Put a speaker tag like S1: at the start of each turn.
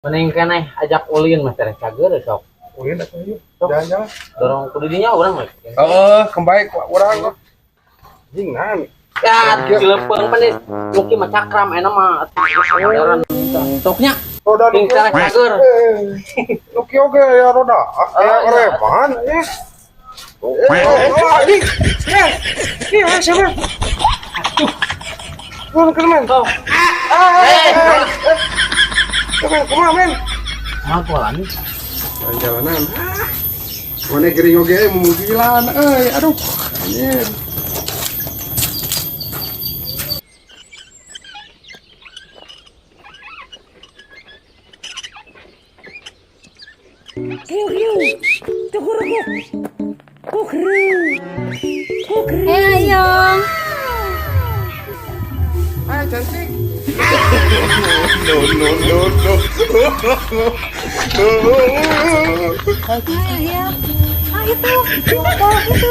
S1: Mending keneh ajak ulin mas tereh cager sok.
S2: Ulin atuh yuk.
S1: Sok.
S2: Jalan-jalan.
S1: Dorong kudu dinya urang mah.
S2: Kembali ku urang. Jingan.
S1: Ya, cilepeng pan muki mah cakram enak mah. Jaran toknya.
S2: Roda
S1: Ting tereh cager.
S2: Nuki oge ya roda. Aya reman ya. Ini. Ini siapa? Aduh. Kan men.
S1: Sok.
S2: Kumaha men?
S1: Mampu lah nih.
S2: Jalanan. Mana gering oge mugilan aduh. Anjir.
S3: Ayong.
S2: Hai cantik. No.
S3: Ayah. Ah itu. Oh itu.